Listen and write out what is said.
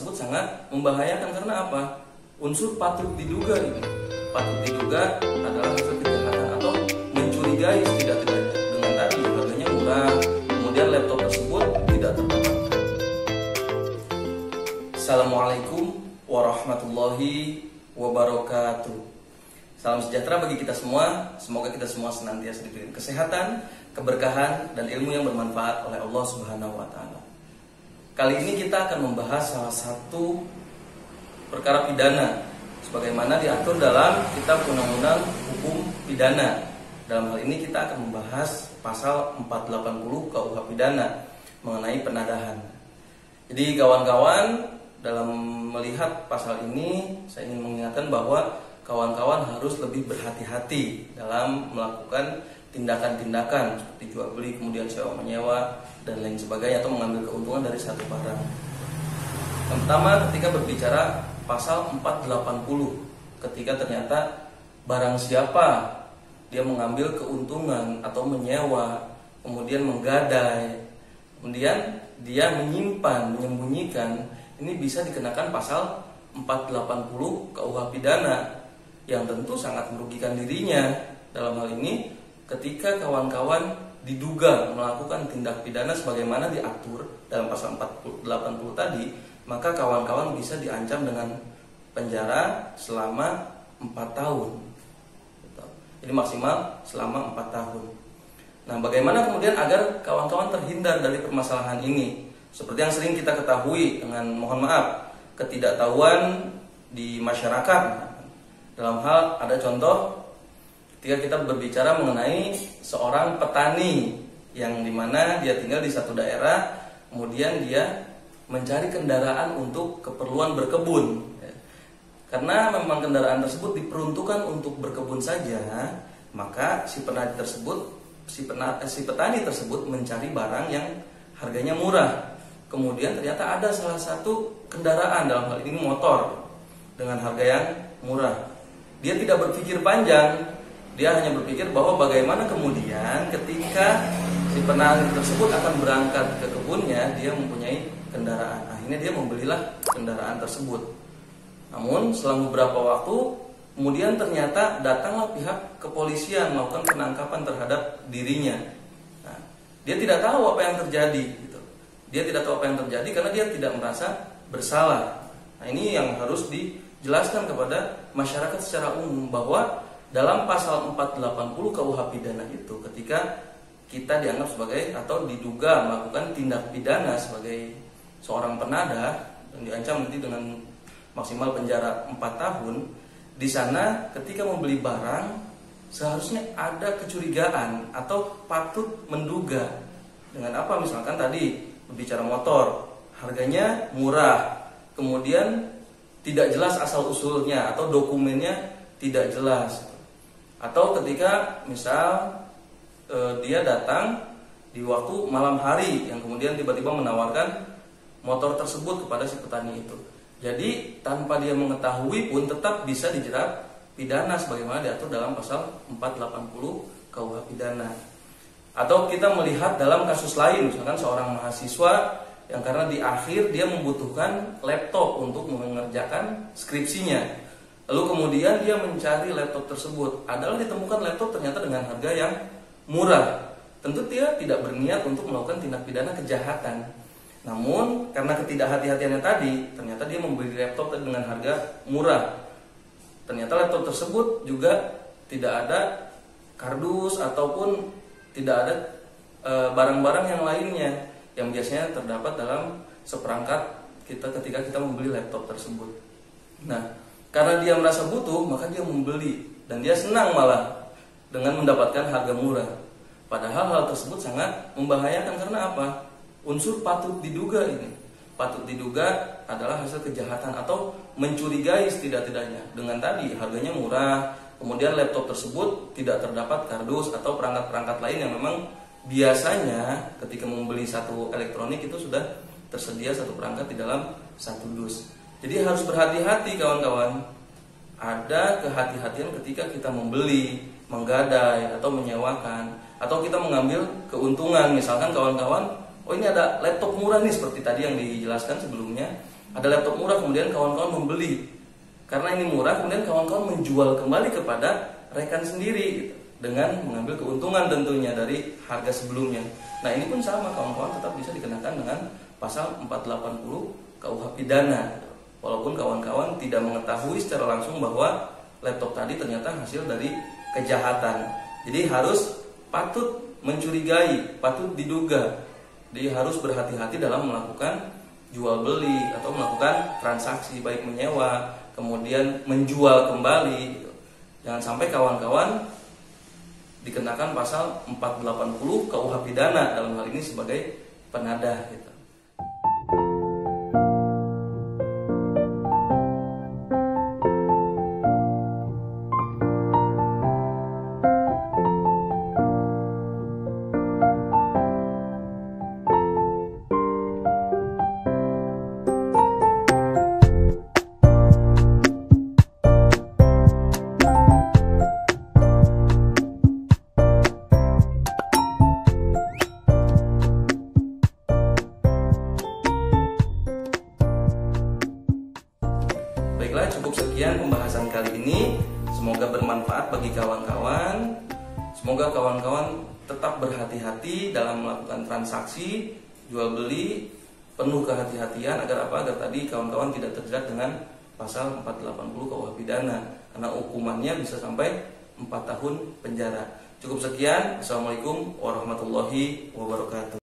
tersebut sangat membahayakan karena apa? Unsur patut diduga ini. Patut diduga adalah hasil kejahatan atau mencurigai setidak-tidaknya. Dengan tadi harganya murah, kemudian laptop tersebut tidak terdapat. Assalamualaikum warahmatullahi wabarakatuh. Salam sejahtera bagi kita semua. Semoga kita semua senantiasa diberi kesehatan, keberkahan, dan ilmu yang bermanfaat oleh Allah Subhanahu wa Ta'ala. Kali ini kita akan membahas salah satu perkara pidana sebagaimana diatur dalam Kitab Undang-Undang Hukum Pidana. Dalam hal ini kita akan membahas pasal 480 KUH Pidana mengenai penadahan. Jadi kawan-kawan, dalam melihat pasal ini saya ingin mengingatkan bahwa kawan-kawan harus lebih berhati-hati dalam melakukan tindakan-tindakan seperti jual beli, kemudian sewa menyewa dan lain sebagainya, atau mengambil keuntungan dari satu barang. Yang pertama, ketika berbicara pasal 480, ketika ternyata barang siapa dia mengambil keuntungan atau menyewa, kemudian menggadai, kemudian dia menyimpan, menyembunyikan, ini bisa dikenakan pasal 480 KUH Pidana yang tentu sangat merugikan dirinya. Dalam hal ini ketika kawan-kawan diduga melakukan tindak pidana sebagaimana diatur dalam pasal 480 tadi, maka kawan-kawan bisa diancam dengan penjara selama 4 tahun. Jadi maksimal selama 4 tahun. Nah, bagaimana kemudian agar kawan-kawan terhindar dari permasalahan ini? Seperti yang sering kita ketahui dengan, mohon maaf, ketidaktahuan di masyarakat. Dalam hal, ada contoh ketika kita berbicara mengenai seorang petani yang dimana dia tinggal di satu daerah, kemudian dia mencari kendaraan untuk keperluan berkebun. Karena memang kendaraan tersebut diperuntukkan untuk berkebun saja, maka si petani tersebut mencari barang yang harganya murah. Kemudian ternyata ada salah satu kendaraan, dalam hal ini motor, dengan harga yang murah. Dia tidak berpikir panjang, dia hanya berpikir bahwa bagaimana kemudian ketika si petani tersebut akan berangkat ke kebunnya, dia mempunyai kendaraan. Akhirnya dia membelilah kendaraan tersebut. Namun selang beberapa waktu kemudian ternyata datanglah pihak kepolisian melakukan penangkapan terhadap dirinya. Nah, dia tidak tahu apa yang terjadi. Dia tidak tahu apa yang terjadi karena dia tidak merasa bersalah. Nah, ini yang harus dijelaskan kepada masyarakat secara umum bahwa dalam pasal 480 KUH Pidana itu, ketika kita dianggap sebagai atau diduga melakukan tindak pidana sebagai seorang penadah dan diancam nanti dengan maksimal penjara 4 tahun, di sana ketika membeli barang seharusnya ada kecurigaan atau patut menduga. Dengan apa? Misalkan tadi berbicara motor, harganya murah, kemudian tidak jelas asal usulnya atau dokumennya tidak jelas. Atau ketika misal dia datang di waktu malam hari yang kemudian tiba-tiba menawarkan motor tersebut kepada si petani itu. Jadi tanpa dia mengetahui pun tetap bisa dijerat pidana sebagaimana diatur dalam pasal 480 KUH Pidana. Atau kita melihat dalam kasus lain, misalkan seorang mahasiswa yang karena di akhir dia membutuhkan laptop untuk mengerjakan skripsinya. Lalu kemudian dia mencari laptop tersebut. Adalah ditemukan laptop ternyata dengan harga yang murah. Tentu dia tidak berniat untuk melakukan tindak pidana kejahatan. Namun karena ketidakhati-hatiannya tadi, ternyata dia membeli laptop dengan harga murah. Ternyata laptop tersebut juga tidak ada kardus ataupun tidak ada barang-barang yang lainnya yang biasanya terdapat dalam seperangkat kita ketika kita membeli laptop tersebut. Nah, karena dia merasa butuh, maka dia membeli dan dia senang malah dengan mendapatkan harga murah. Padahal hal tersebut sangat membahayakan karena apa? Unsur patut diduga ini. Patut diduga adalah hasil kejahatan atau mencurigai setidak-tidaknya. Dengan tadi harganya murah, kemudian laptop tersebut tidak terdapat kardus atau perangkat-perangkat lain yang memang biasanya ketika membeli satu elektronik itu sudah tersedia satu perangkat di dalam satu dus. Jadi harus berhati-hati kawan-kawan. Ada kehati-hatian ketika kita membeli, menggadai atau menyewakan, atau kita mengambil keuntungan. Misalkan kawan-kawan, oh ini ada laptop murah nih seperti tadi yang dijelaskan sebelumnya. Ada laptop murah kemudian kawan-kawan membeli. Karena ini murah kemudian kawan-kawan menjual kembali kepada rekan sendiri gitu, dengan mengambil keuntungan tentunya dari harga sebelumnya. Nah ini pun sama, kawan-kawan tetap bisa dikenakan dengan pasal 480 KUH pidana. Walaupun kawan-kawan tidak mengetahui secara langsung bahwa laptop tadi ternyata hasil dari kejahatan. Jadi harus patut mencurigai, patut diduga. Jadi harus berhati-hati dalam melakukan jual beli atau melakukan transaksi baik menyewa kemudian menjual kembali. Jangan sampai kawan-kawan dikenakan pasal 480 KUH pidana dalam hal ini sebagai penadah gitu. Baiklah, cukup sekian pembahasan kali ini. Semoga bermanfaat bagi kawan-kawan. Semoga kawan-kawan tetap berhati-hati dalam melakukan transaksi jual beli, penuh kehati-hatian agar apa? Agar tadi kawan-kawan tidak terjerat dengan pasal 480 KUH pidana, karena hukumannya bisa sampai 4 tahun penjara. Cukup sekian. Assalamualaikum warahmatullahi wabarakatuh.